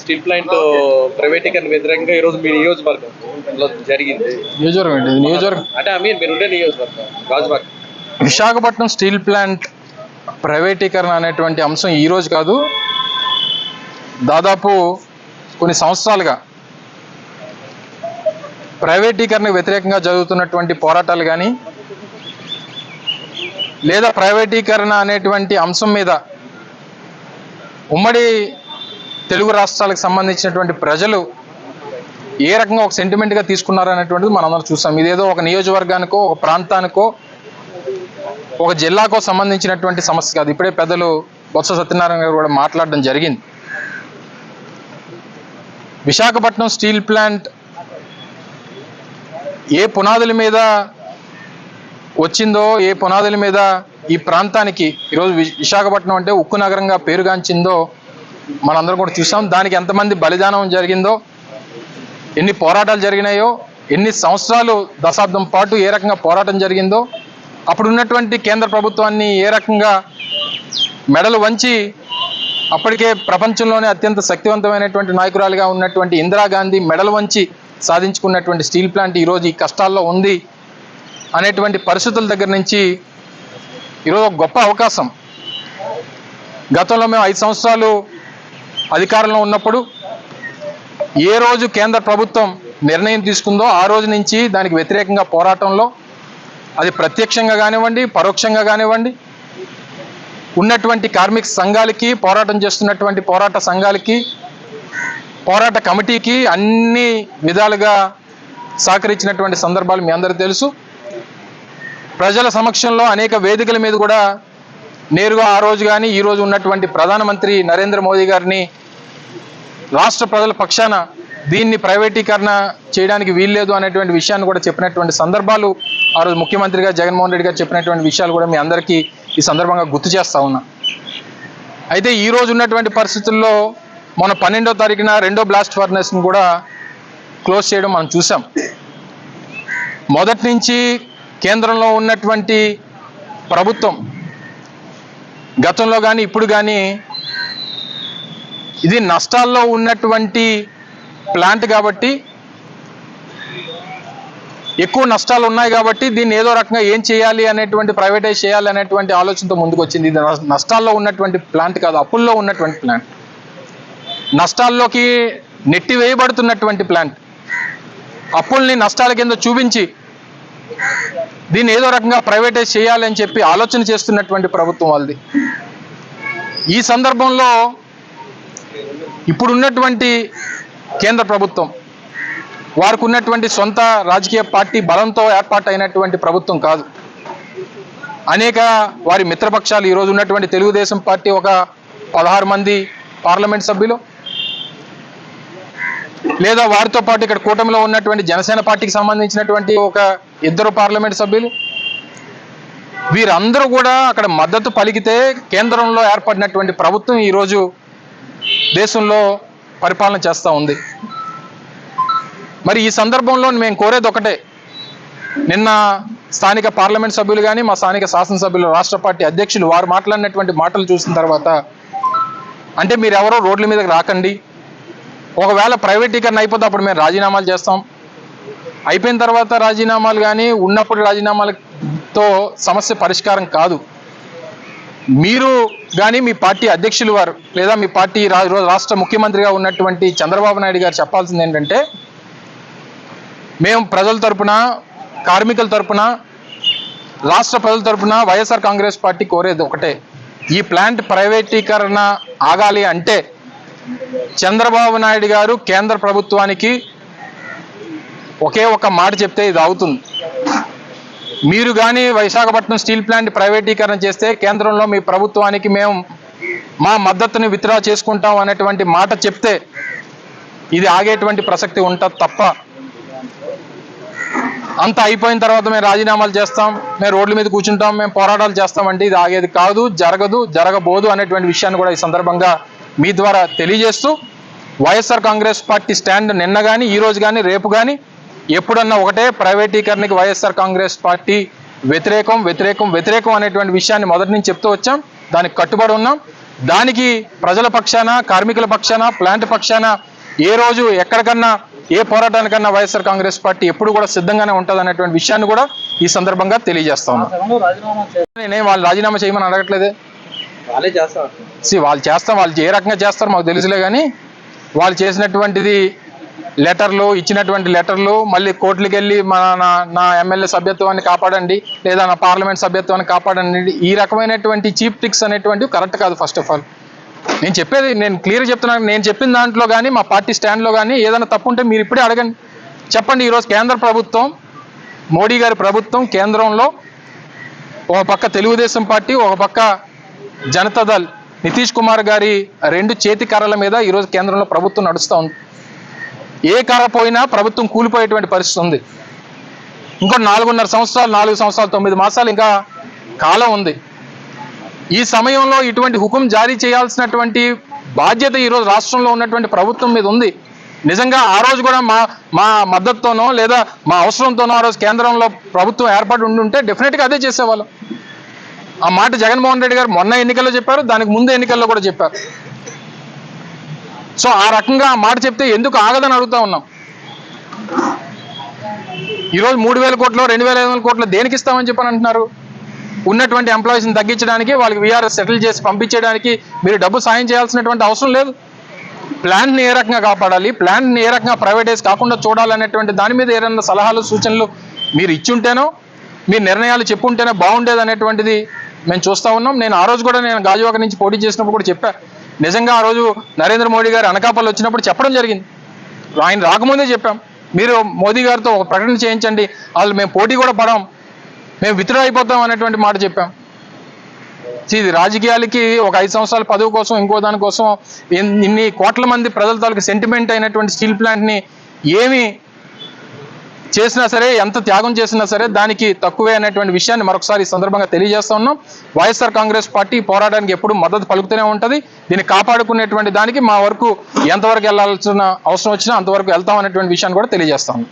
Steel plant ప్రైవేటీకరణ వ్యతిరేకంగా ఈరోజు మీ నియోజకవర్గంలో జరిగింది. నియోజకవర్గం అంటే మీరు ఉండే నియోజకవర్గం గాజువాక. విశాఖపట్నం స్టీల్ ప్లాంట్ ప్రైవేటీకరణ అనేటువంటి అంశం ఈ రోజు కాదు, దాదాపు కొన్ని సంవత్సరాలుగా ప్రైవేటీకరణ వ్యతిరేకంగా జరుగుతున్నటువంటి పోరాటాలు కానీ, లేదా ప్రైవేటీకరణ అనేటువంటి అంశం మీద ఉమ్మడి తెలుగు రాష్ట్రాలకు సంబంధించినటువంటి ప్రజలు ఏ రకంగా ఒక సెంటిమెంట్గా తీసుకున్నారు అనేటువంటిది మనందరం చూసాం. ఇదేదో ఒక నియోజకవర్గానికో, ఒక ప్రాంతానికో, ఒక జిల్లాకో సంబంధించినటువంటి సమస్య కాదు. ఇప్పుడే పెద్దలు బొత్స సత్యనారాయణ గారు కూడా మాట్లాడడం జరిగింది. విశాఖపట్నం స్టీల్ ప్లాంట్ ఏ పునాదుల మీద వచ్చిందో, ఏ పునాదుల మీద ఈ ప్రాంతానికి ఈరోజు విశాఖపట్నం అంటే ఉక్కు నగరంగా పేరుగాంచిందో మనందరం కూడా చూసాం. దానికి ఎంతమంది బలిదానం జరిగిందో, ఎన్ని పోరాటాలు జరిగినాయో, ఎన్ని సంవత్సరాలు దశాబ్దం పాటు ఏ రకంగా పోరాటం జరిగిందో, అప్పుడు ఉన్నటువంటి కేంద్ర ప్రభుత్వాన్ని ఏ రకంగా మెడలు వంచి అప్పటికే ప్రపంచంలోనే అత్యంత శక్తివంతమైనటువంటి నాయకురాలుగా ఉన్నటువంటి ఇందిరాగాంధీ మెడలు వంచి సాధించుకున్నటువంటి స్టీల్ ప్లాంట్ ఈరోజు ఈ కష్టాల్లో ఉంది అనేటువంటి పరిస్థితుల దగ్గర నుంచి ఈరోజు ఒక గొప్ప అవకాశం. గతంలో మేము 5 సంవత్సరాలు అధికారంలో ఉన్నప్పుడు ఏ రోజు కేంద్ర ప్రభుత్వం నిర్ణయం తీసుకుందో ఆ రోజు నుంచి దానికి వ్యతిరేకంగా పోరాటంలో, అది ప్రత్యక్షంగా కానివ్వండి, పరోక్షంగా కానివ్వండి, ఉన్నటువంటి కార్మిక సంఘాలకి, పోరాటం చేస్తున్నటువంటి పోరాట సంఘాలకి, పోరాట కమిటీకి అన్ని విధాలుగా సహకరించినటువంటి సందర్భాలు మీ అందరికీ తెలుసు. ప్రజల సమక్షంలో అనేక వేదికల మీద కూడా నేరుగా ఆ రోజు కానీ ఈ రోజు ఉన్నటువంటి ప్రధానమంత్రి నరేంద్ర మోదీ గారిని రాష్ట్ర ప్రజల పక్షాన దీన్ని ప్రైవేటీకరణ చేయడానికి వీల్లేదు అనేటువంటి విషయాన్ని కూడా చెప్పినటువంటి సందర్భాలు, ఆ రోజు ముఖ్యమంత్రిగా జగన్మోహన్ రెడ్డి గారు చెప్పినటువంటి విషయాలు కూడా మీ అందరికీ ఈ సందర్భంగా గుర్తు చేస్తా ఉన్నా. అయితే ఈ రోజు ఉన్నటువంటి పరిస్థితుల్లో మన 12వ తారీఖున 2వ బ్లాస్ట్ ఫర్నెస్ని కూడా క్లోజ్ చేయడం మనం చూసాం. మొదటి నుంచి కేంద్రంలో ఉన్నటువంటి ప్రభుత్వం గతంలో కానీ ఇప్పుడు కానీ ఇది నష్టాల్లో ఉన్నటువంటి ప్లాంట్ కాబట్టి, ఎక్కువ నష్టాలు ఉన్నాయి కాబట్టి దీన్ని ఏదో రకంగా ఏం చేయాలి అనేటువంటి, ప్రైవేటైజ్ చేయాలి అనేటువంటి ఆలోచనతో ముందుకు వచ్చింది. ఇది నష్టాల్లో ఉన్నటువంటి ప్లాంట్ కాదు, అప్పుల్లో ఉన్నటువంటి ప్లాంట్, నష్టాల్లోకి నెట్టి వేయబడుతున్నటువంటి ప్లాంట్. అప్పుల్ని నష్టాల కింద చూపించి దీన్ని ఏదో రకంగా ప్రైవేటైజ్ చేయాలి అని చెప్పి ఆలోచన చేస్తున్నటువంటి ప్రభుత్వం వాళ్ళది. ఈ సందర్భంలో ఇప్పుడున్నటువంటి కేంద్ర ప్రభుత్వం వారికి ఉన్నటువంటి సొంత రాజకీయ పార్టీ బలంతో ఏర్పాటు అయినటువంటి ప్రభుత్వం కాదు. అనేక వారి మిత్రపక్షాలు, ఈరోజు ఉన్నటువంటి తెలుగుదేశం పార్టీ ఒక 16 మంది పార్లమెంట్ సభ్యులు, లేదా వారితో పాటు ఇక్కడ కూటమిలో ఉన్నటువంటి జనసేన పార్టీకి సంబంధించినటువంటి ఒక 2 పార్లమెంట్ సభ్యులు, వీరందరూ కూడా అక్కడ మద్దతు పలికితే కేంద్రంలో ఏర్పడినటువంటి ప్రభుత్వం ఈరోజు దేశంలో పరిపాలన చేస్తూ ఉంది. మరి ఈ సందర్భంలో మేము కోరేది ఒకటే, నిన్న స్థానిక పార్లమెంట్ సభ్యులు కానీ, మా స్థానిక శాసనసభ్యులు, రాష్ట్ర పార్టీ అధ్యక్షులు వారు మాట్లాడినటువంటి మాటలు చూసిన తర్వాత, అంటే మీరెవరో రోడ్ల మీదకి రాకండి, ఒకవేళ ప్రైవేటీకరణ అయిపోతే అప్పుడు మేము రాజీనామాలు చేస్తాం, అయిపోయిన తర్వాత రాజీనామాలు కానీ, ఉన్నప్పుడు రాజీనామాలతో సమస్య పరిష్కారం కాదు. మీరు కానీ మీ పార్టీ అధ్యక్షులు వారు, లేదా మీ పార్టీ రాష్ట్ర ముఖ్యమంత్రిగా ఉన్నటువంటి చంద్రబాబు నాయుడు గారు చెప్పాల్సింది ఏంటంటే, మేము ప్రజల తరపున, కార్మికుల తరపున, రాష్ట్ర ప్రజల తరపున వైఎస్ఆర్ కాంగ్రెస్ పార్టీ కోరేది ఒకటే, ఈ ప్లాంట్ ప్రైవేటీకరణ ఆగాలి అంటే చంద్రబాబు నాయుడు గారు కేంద్ర ప్రభుత్వానికి ఒకే ఒక మాట చెప్తే ఇది అవుతుంది. మీరు కానీ విశాఖపట్నం స్టీల్ ప్లాంట్ ప్రైవేటీకరణ చేస్తే కేంద్రంలో మీ ప్రభుత్వానికి మేము మా మద్దతుని విత్డ్రా చేసుకుంటాం అనేటువంటి మాట చెప్తే ఇది ఆగేటువంటి ప్రసక్తి ఉంటుంది తప్ప, అంతా అయిపోయిన తర్వాత మేము రాజీనామాలు చేస్తాం, మేము రోడ్ల మీద కూర్చుంటాం, మేము పోరాటాలు చేస్తామంటే ఇది ఆగేది కాదు, జరగదు, జరగబోదు అనేటువంటి విషయాన్ని కూడా ఈ సందర్భంగా మీ ద్వారా తెలియజేస్తూ, వైఎస్ఆర్ కాంగ్రెస్ పార్టీ స్టాండ్ నిన్న కానీ, ఈ రోజు కానీ, రేపు కానీ, ఎప్పుడన్నా ఒకటే, ప్రైవేటీకరణకి వైఎస్ఆర్ కాంగ్రెస్ పార్టీ వ్యతిరేకం వ్యతిరేకం వ్యతిరేకం అనేటువంటి విషయాన్ని మొదటి నుంచి చెప్తూ వచ్చాం. దానికి కట్టుబడి ఉన్నాం. దానికి ప్రజల పక్షాన, కార్మికుల పక్షాన, ప్లాంట్ పక్షాన ఏ రోజు ఎక్కడికన్నా ఏ పోరాటానికన్నా వైఎస్ఆర్ కాంగ్రెస్ పార్టీ ఎప్పుడు కూడా సిద్ధంగానే ఉంటుంది అనేటువంటి విషయాన్ని కూడా ఈ సందర్భంగా తెలియజేస్తాను. నేనేం వాళ్ళు రాజీనామా చేయమని అడగట్లేదే. వాళ్ళే చేస్తారు. వాళ్ళు చేస్తాం, వాళ్ళు ఏ రకంగా చేస్తారో మాకు తెలుసులే, కానీ వాళ్ళు చేసినటువంటిది లెటర్లు, ఇచ్చినటువంటి లెటర్లు, మళ్ళీ కోర్టులకు వెళ్ళి నా ఎమ్మెల్యే సభ్యత్వాన్ని కాపాడండి, లేదా నా పార్లమెంట్ సభ్యత్వాన్ని కాపాడండి, ఈ రకమైనటువంటి చీప్ ట్రిక్స్ అనేటువంటివి కరెక్ట్ కాదు. ఫస్ట్ ఆఫ్ ఆల్ నేను క్లియర్గా చెప్తున్నాను. నేను చెప్పిన దాంట్లో కానీ మా పార్టీ స్టాండ్లో కానీ ఏదైనా తప్పు ఉంటే మీరు ఇప్పుడే అడగండి, చెప్పండి. ఈరోజు కేంద్ర ప్రభుత్వం, మోడీ గారి ప్రభుత్వం కేంద్రంలో ఒక పక్క తెలుగుదేశం పార్టీ, ఒక పక్క జనతాదళ్ నితీష్ కుమార్ గారి 2 చేతి కర్రల మీద ఈరోజు కేంద్రంలో ప్రభుత్వం నడుస్తూ ఉంది. ఏ కర్ర పోయినా ప్రభుత్వం కూలిపోయేటువంటి పరిస్థితి ఉంది. ఇంకో 4 సంవత్సరాలు 9 మాసాలు ఇంకా కాలం ఉంది. ఈ సమయంలో ఇటువంటి హుకుం జారీ చేయాల్సినటువంటి బాధ్యత ఈరోజు రాష్ట్రంలో ఉన్నటువంటి ప్రభుత్వం మీద ఉంది. నిజంగా ఆ రోజు కూడా మా మద్దతుతోనో లేదా మా అవసరంతోనో ఆ రోజు కేంద్రంలో ప్రభుత్వం ఏర్పాటు ఉండుంటే డెఫినెట్గా అదే చేసేవాళ్ళం. ఆ మాట జగన్మోహన్ రెడ్డి గారు మొన్న ఎన్నికల్లో చెప్పారు, దానికి ముందు ఎన్నికల్లో కూడా చెప్పారు. సో ఆ రకంగా ఆ మాట చెప్తే ఎందుకు ఆగదని అడుగుతా ఉన్నాం. ఈరోజు 3,000 కోట్లు 2,500 కోట్లు దేనికి ఇస్తామని చెప్పని అంటున్నారు? ఉన్నటువంటి ఎంప్లాయీస్ని తగ్గించడానికి, వాళ్ళకి వీఆర్ఎస్ సెటిల్ చేసి పంపించేయడానికి మీరు డబ్బు సాయం చేయాల్సినటువంటి అవసరం లేదు. ప్లాంట్ని ఏ రకంగా కాపాడాలి, ప్లాంట్ని ఏ రకంగా ప్రైవేటైజ్ కాకుండా చూడాలనేటువంటి దాని మీద ఏదైనా సలహాలు, సూచనలు మీరు ఇచ్చుంటేనో, మీ నిర్ణయాలు చెప్పుంటేనే బాగుండేది అనేటువంటిది మేము చూస్తూ ఉన్నాం. ఆ రోజు కూడా నేను గాజువాక నుంచి పోటీ చేసినప్పుడు కూడా చెప్పాను. నిజంగా ఆ రోజు నరేంద్ర మోడీ గారు అనకాపల్లి వచ్చినప్పుడు చెప్పడం జరిగింది. ఆయన రాకముందే చెప్పాం, మీరు మోదీ గారితో ఒక ప్రకటన చేయించండి, వాళ్ళు మేము పోటీ కూడా పడాం, మేము విత్డ్రా అయిపోతాం అనేటువంటి మాట చెప్పాం. ఇది రాజకీయాలకి ఒక 5 సంవత్సరాల పదవి కోసం, ఇంకో దానికోసం ఇన్ని కోట్ల మంది ప్రజల తాలూకు సెంటిమెంట్ అయినటువంటి స్టీల్ ప్లాంట్ని ఏమి చేసినా సరే, ఎంత త్యాగం చేసినా సరే దానికి తక్కువే అనేటువంటి విషయాన్ని మరొకసారి ఈ సందర్భంగా తెలియజేస్తా ఉన్నాం. వైఎస్ఆర్ కాంగ్రెస్ పార్టీ పోరాటానికి ఎప్పుడు మద్దతు పలుకుతూనే ఉంటుంది. దీన్ని కాపాడుకునేటువంటి దానికి మా వరకు ఎంతవరకు వెళ్లాల్సిన అవసరం వచ్చినా అంతవరకు వెళ్తాం అనేటువంటి విషయాన్ని కూడా తెలియజేస్తాం.